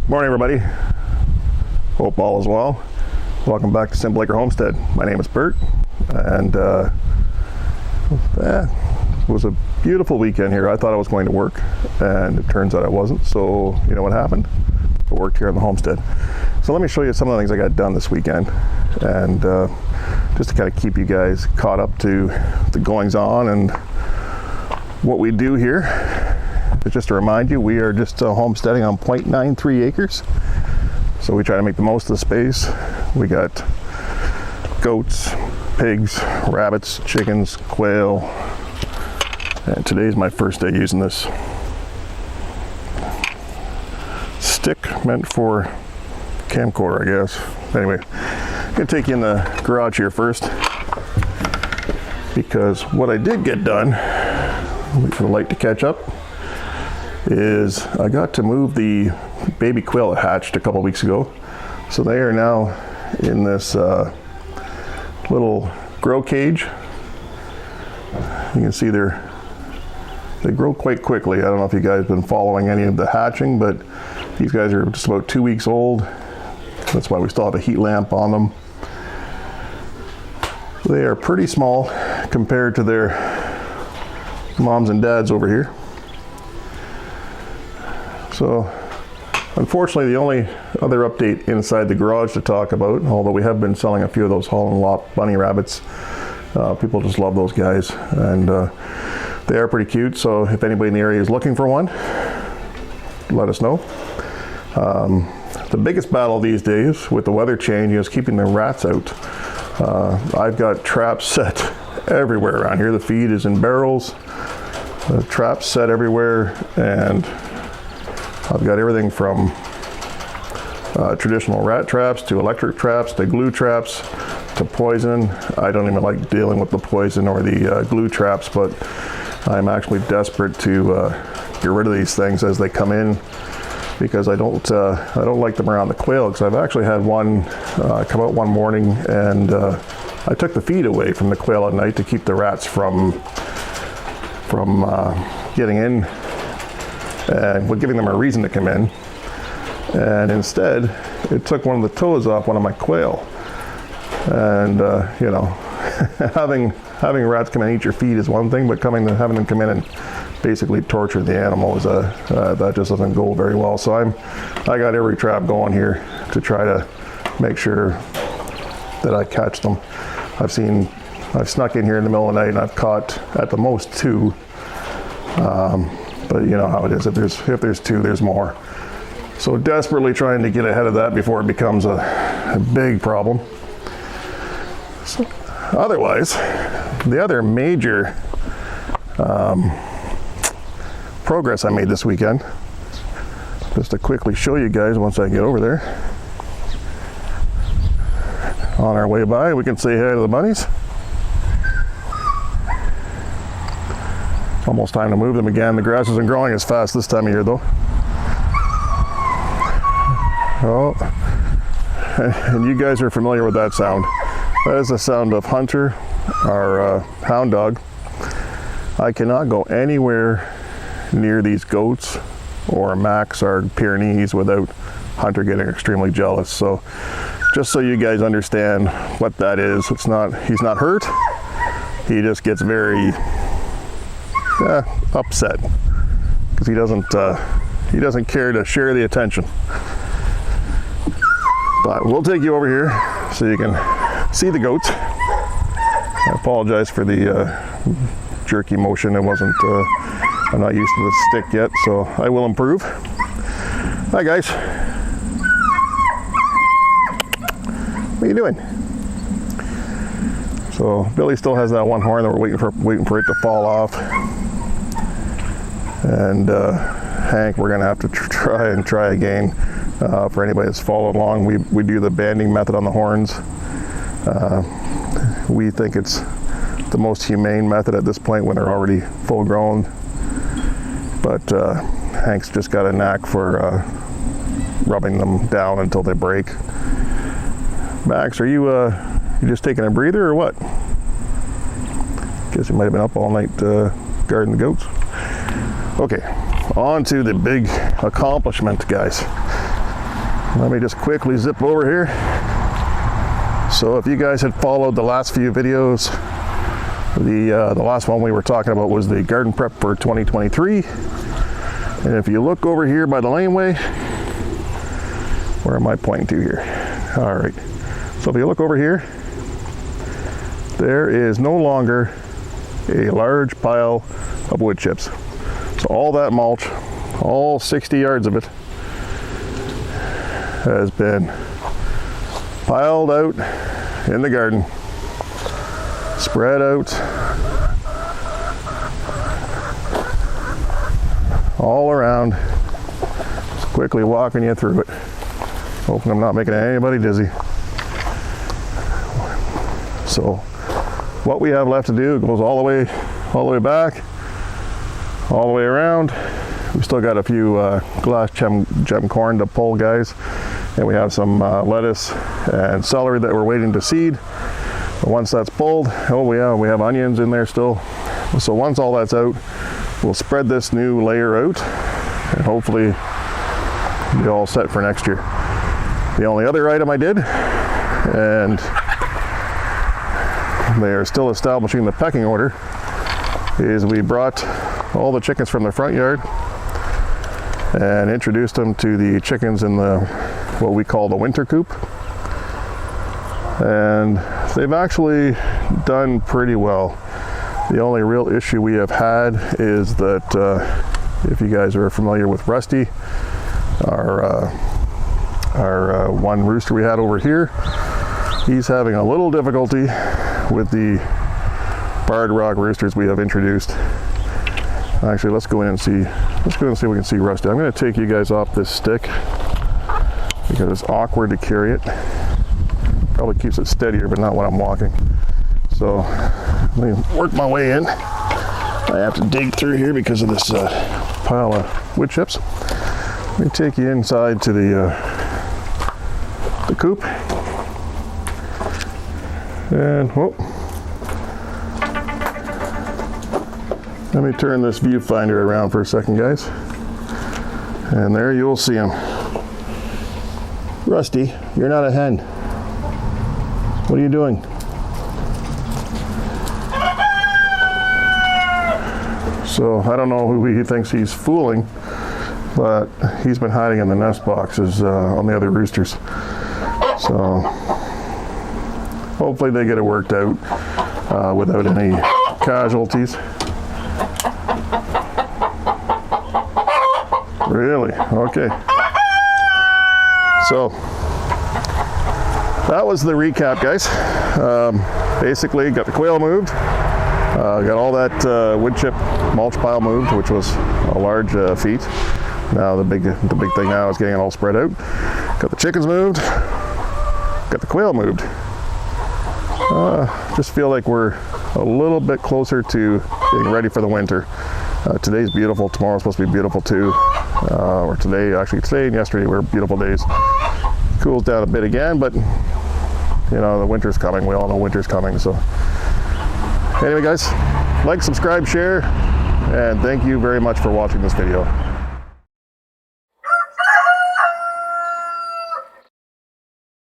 Morning, everybody. Hope all is well. Welcome back to Simple Acre Homestead. My name is Bert, and it was a beautiful weekend here. I thought I was going to work, and it turns out I wasn't. So you know what happened? I worked here on the homestead. So let me show you some of the things I got done this weekend, and just to kind of keep you guys caught up to the goings on and what we do here. Just to remind you, we are just homesteading on 0.93 acres. So we try to make the most of the space. We got goats, pigs, rabbits, chickens, quail, and today's my first day using this stick meant for camcorder, I guess. Anyway, I'm gonna take you in the garage here first, because what I did get done, wait for the light to catch up, is I got to move the baby quail that hatched a couple weeks ago. So they are now in this little grow cage. You can see they grow quite quickly. I don't know if you guys have been following any of the hatching, but these guys are just about 2 weeks old. That's why we still have a heat lamp on them. They are pretty small compared to their moms and dads over here. So unfortunately, the only other update inside the garage to talk about, although we have been selling a few of those Holland Lot bunny rabbits, people just love those guys, and they are pretty cute. So if anybody in the area is looking for one, let us know. The biggest battle these days with the weather change is keeping the rats out. I've got traps set everywhere around here. The feed is in barrels, the traps set everywhere, and I've got everything from traditional rat traps to electric traps to glue traps to poison. I don't even like dealing with the poison or the glue traps, but I'm actually desperate to get rid of these things as they come in, because I don't like them around the quail. Because I've actually had one come out one morning, and I took the feed away from the quail at night to keep the rats from getting in, and we're giving them a reason to come in. And instead, it took one of the toes off one of my quail. And you know, having rats come in and eat your feed is one thing, but having them come in and basically torture the animal is that just doesn't go very well. So I got every trap going here to try to make sure that I catch them. I've snuck in here in the middle of the night and I've caught at the most 2. But you know how it is. If there's 2, there's more. So desperately trying to get ahead of that before it becomes a big problem. So otherwise, the other major progress I made this weekend, just to quickly show you guys once I get over there. On our way by, we can say hi to the bunnies. Almost time to move them again. The grass isn't growing as fast this time of year, though. Oh, and you guys are familiar with that sound. That is the sound of Hunter, our hound dog. I cannot go anywhere near these goats or Max, our Pyrenees, without Hunter getting extremely jealous. So just so you guys understand what that is, he's not hurt. He just gets very upset because he doesn't care to share the attention. But we'll take you over here so you can see the goats. I apologize for the jerky motion. I'm not used to the stick yet, so I will improve. Hi guys. What are you doing? So Billy still has that one horn that we're waiting for it to fall off. And Hank, we're gonna have to try again. For anybody that's followed along, we do the banding method on the horns. We think it's the most humane method at this point when they're already full grown. But Hank's just got a knack for rubbing them down until they break. Max, are you just taking a breather or what? Guess you might have been up all night guarding the goats. Okay, on to the big accomplishment, guys. Let me just quickly zip over here. So if you guys had followed the last few videos, the last one we were talking about was the garden prep for 2023. And if you look over here by the laneway, where am I pointing to here? All right. So if you look over here, there is no longer a large pile of wood chips. So all that mulch, all 60 yards of it, has been piled out in the garden, spread out all around. Just quickly walking you through it. Hoping I'm not making anybody dizzy. So what we have left to do goes all the way back, all the way around. We still got a few glass gem corn to pull, guys, and we have some lettuce and celery that we're waiting to seed. But once that's pulled, we have onions in there still. So once all that's out, we'll spread this new layer out and hopefully be all set for next year. The only other item I did, and they are still establishing the pecking order, is we brought all the chickens from the front yard and introduced them to the chickens in the what we call the winter coop, and they've actually done pretty well. The only real issue we have had is that if you guys are familiar with Rusty, our one rooster we had over here, he's having a little difficulty with the barred rock roosters we have introduced. Actually, let's go in and see. Let's go and see if we can see Rusty. I'm going to take you guys off this stick because it's awkward to carry it. Probably keeps it steadier, but not when I'm walking. So let me work my way in. I have to dig through here because of this pile of wood chips. Let me take you inside to the coop. And let me turn this viewfinder around for a second, guys. And there you'll see him. Rusty, you're not a hen. What are you doing? So I don't know who he thinks he's fooling, but he's been hiding in the nest boxes on the other roosters. So hopefully they get it worked out without any casualties. Really? Okay. So that was the recap, guys. Basically got the quail moved, got all that wood chip mulch pile moved, which was a large feat. Now the big thing now is getting it all spread out. Got the chickens moved, got the quail moved. Just feel like we're a little bit closer to getting ready for the winter. Today's beautiful, tomorrow's supposed to be beautiful too. Or today and yesterday were beautiful days. Cools down a bit again, but you know, the winter's coming. We all know winter's coming. So anyway, guys, like, subscribe, share, and thank you very much for watching this video.